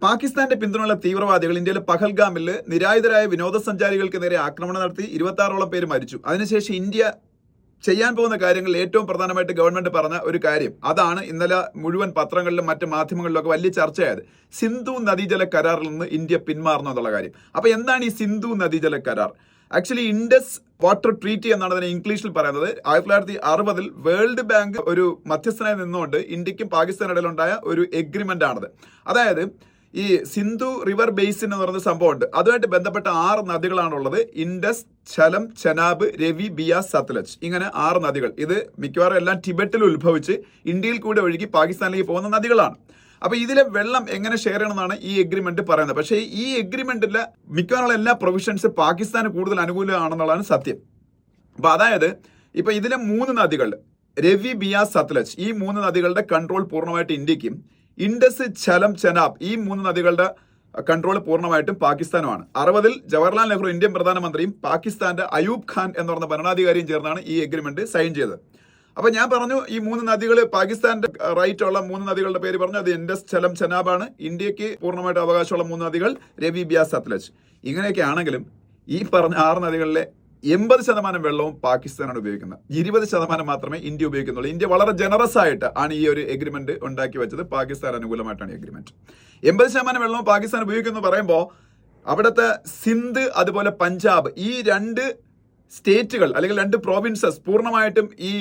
പാകിസ്ഥാന്റെ പിന്തുണയുള്ള തീവ്രവാദികൾ ഇന്ത്യയിലെ പഹൽഗാമിൽ നിരായുധരായ വിനോദസഞ്ചാരികൾക്ക് നേരെ ആക്രമണം നടത്തി 26ഓളം പേര് മരിച്ചു. അതിനുശേഷം ഇന്ത്യ ചെയ്യാൻ പോകുന്ന കാര്യങ്ങളിൽ ഏറ്റവും പ്രധാനമായിട്ട് ഗവൺമെന്റ് പറഞ്ഞ ഒരു കാര്യം, അതാണ് ഇന്നലെ മുഴുവൻ പത്രങ്ങളിലും മറ്റ് മാധ്യമങ്ങളിലൊക്കെ വലിയ ചർച്ചയായത്. സിന്ധു നദീജല കരാറിൽ നിന്ന് ഇന്ത്യ പിന്മാറുന്നു എന്നുള്ള കാര്യം. അപ്പൊ എന്താണ് ഈ സിന്ധു നദീജല കരാർ? ആക്ച്വലി ഇൻഡസ് വാട്ടർ ട്രീറ്റി എന്നാണ് അതിനെ ഇംഗ്ലീഷിൽ പറയുന്നത്. 1960 വേൾഡ് ബാങ്ക് ഒരു മധ്യസ്ഥനായി നിന്നുകൊണ്ട് ഇന്ത്യക്കും പാകിസ്ഥാനും ഇടയിലുണ്ടായ ഒരു എഗ്രിമെന്റ് ആണത്. അതായത് ഈ സിന്ധു റിവർ ബേസിൻ എന്ന് പറയുന്ന സംഭവമുണ്ട്. അതുമായിട്ട് ബന്ധപ്പെട്ട 6 നദികളാണുള്ളത്. ഇൻഡസ്, ഝലം, ചെനാബ്, രവി, ബിയാസ്, സത്ലജ്, ഇങ്ങനെ 6 നദികൾ. ഇത് മിക്കവാറും എല്ലാം ടിബറ്റിൽ ഉത്ഭവിച്ച് ഇന്ത്യയിൽ കൂടെ ഒഴുകി പാകിസ്ഥാനിലേക്ക് പോകുന്ന നദികളാണ്. അപ്പൊ ഇതിലെ വെള്ളം എങ്ങനെ ഷെയർ ചെയ്യണമെന്നാണ് ഈ എഗ്രിമെന്റ് പറയുന്നത്. പക്ഷേ ഈ എഗ്രിമെന്റിലെ മിക്കവാറും എല്ലാ പ്രൊവിഷൻസ് പാകിസ്ഥാന് കൂടുതൽ അനുകൂലമാണെന്നുള്ളതാണ് സത്യം. അപ്പൊ അതായത് ഇപ്പൊ ഇതിലെ 3 നദികൾ രവി, ബിയാസ്, സത്ലജ്, ഈ 3 നദികളുടെ കൺട്രോൾ പൂർണ്ണമായിട്ട് ഇന്ത്യക്കും, ഇൻഡസ്, ഝലം, ചെനാബ്, ഈ 3 നദികളുടെ കൺട്രോൾ പൂർണ്ണമായിട്ടും പാകിസ്ഥാനുമാണ്. 60 ജവഹർലാൽ നെഹ്റു ഇന്ത്യൻ പ്രധാനമന്ത്രിയും പാകിസ്ഥാന്റെ അയൂബ് ഖാൻ എന്ന് പറഞ്ഞ ഭരണാധികാരിയും ചേർന്നാണ് ഈ എഗ്രിമെന്റ് സൈൻ ചെയ്തത്. അപ്പൊ ഞാൻ പറഞ്ഞു ഈ 3 നദികൾ പാകിസ്ഥാന്റെ റൈറ്റ് ഉള്ള 3 നദികളുടെ പേര് പറഞ്ഞു. അത് ഇൻഡസ്, ഝലം, ചെനാബാണ്. ഇന്ത്യക്ക് പൂർണ്ണമായിട്ട് അവകാശമുള്ള 3 നദികൾ രവി, ബിയാസ്, സത്ലജ്. ഇങ്ങനെയൊക്കെ ആണെങ്കിലും ഈ പറഞ്ഞ 6 നദികളിലെ 80% വെള്ളവും പാകിസ്ഥാനാണ് ഉപയോഗിക്കുന്നത്. 20% മാത്രമേ ഇന്ത്യ ഉപയോഗിക്കുന്നുള്ളൂ. ഇന്ത്യ വളരെ ജനറസ് ആയിട്ട് ആണ് ഈ ഒരു എഗ്രിമെന്റ് ഉണ്ടാക്കി വെച്ചത്. പാകിസ്ഥാൻ അനുകൂലമായിട്ടാണ് എഗ്രിമെന്റ്. 80% വെള്ളവും പാകിസ്ഥാൻ ഉപയോഗിക്കുന്നു പറയുമ്പോൾ അവിടുത്തെ സിന്ധ് അതുപോലെ പഞ്ചാബ്, ഈ 2 സ്റ്റേറ്റുകൾ അല്ലെങ്കിൽ 2 പ്രോവിൻസസ് പൂർണ്ണമായിട്ടും ഈ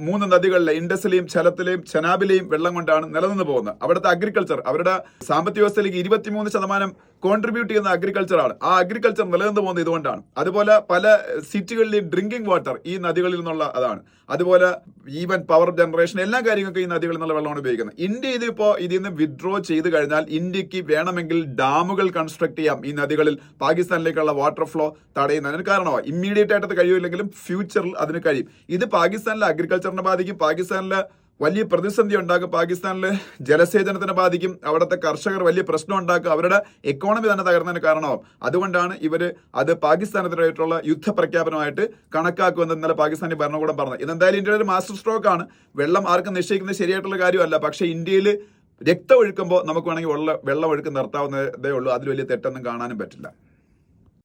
3 നദികളിലെ ഇൻഡസിലെയും ഝലത്തിലെയും ചെനാബിലെയും വെള്ളം കൊണ്ടാണ് നിലനിന്ന് പോകുന്നത്. അവിടുത്തെ അഗ്രികൾച്ചർ, അവരുടെ സാമ്പത്തിക വ്യവസ്ഥയിലേക്ക് 23% കോൺട്രിബ്യൂട്ട് ചെയ്യുന്ന അഗ്രികൾച്ചറാണ്. ആ അഗ്രികൾച്ചർ നിലനിന്ന് പോകുന്നത് ഇതുകൊണ്ടാണ്. അതുപോലെ പല സിറ്റികളിലെയും ഡ്രിങ്കിങ് വാട്ടർ ഈ നദികളിൽ നിന്നുള്ള അതാണ്. അതുപോലെ ഈവൻ പവർ ജനറേഷൻ, എല്ലാ കാര്യങ്ങൾക്കും ഈ നദികളിൽ നിന്നുള്ള വെള്ളമാണ് ഉപയോഗിക്കുന്നത്. ഇന്ത്യ ഇതിൽ നിന്ന് വിഡ്രോ ചെയ്ത് കഴിഞ്ഞാൽ ഇന്ത്യക്ക് വേണമെങ്കിൽ ഡാമുകൾ കൺസ്ട്രക്ട് ചെയ്യാം ഈ നദികളിൽ പാകിസ്ഥാനിലേക്കുള്ള വാട്ടർ ഫ്ലോ തടയുന്നതിന് കാരണമാണ്. ഇമ്മീഡിയറ്റ് ആയിട്ട് കഴിയില്ലെങ്കിലും ഫ്യൂച്ചറിൽ അതിന് കഴിയും. ഇത് പാകിസ്ഥാനിലെ അഗ്രികൾച്ചറിനെ ബാധിക്കും, പാകിസ്ഥാനിലെ വലിയ പ്രതിസന്ധി ഉണ്ടാക്കും, പാകിസ്ഥാനിലെ ജലസേചനത്തിനെ ബാധിക്കും, അവിടുത്തെ കർഷകർ വലിയ പ്രശ്നം ഉണ്ടാക്കും, അവരുടെ എക്കോണമി തന്നെ തകർന്നതിന് കാരണമാവും. അതുകൊണ്ടാണ് ഇവര് അത് പാകിസ്ഥാനെതിരായിട്ടുള്ള യുദ്ധപ്രഖ്യാപനമായിട്ട് കണക്കാക്കുമെന്ന് ഇന്നലെ പാകിസ്ഥാനി ഭരണകൂടം പറഞ്ഞത്. ഇതെന്തായാലും ഇന്ത്യയുടെ ഒരു മാസ്റ്റർ സ്ട്രോക്ക് ആണ്. വെള്ളം ആർക്കും നിശ്ചയിക്കുന്നത് ശരിയായിട്ടുള്ള കാര്യമല്ല. പക്ഷേ ഇന്ത്യയിൽ രക്തം ഒഴുക്കുമ്പോൾ നമുക്ക് വേണമെങ്കിൽ വെള്ളം ഒഴുക്ക് നിർത്താവുന്നതേ ഉള്ളൂ. അതിൽ വലിയ തെറ്റൊന്നും കാണാനും പറ്റില്ല.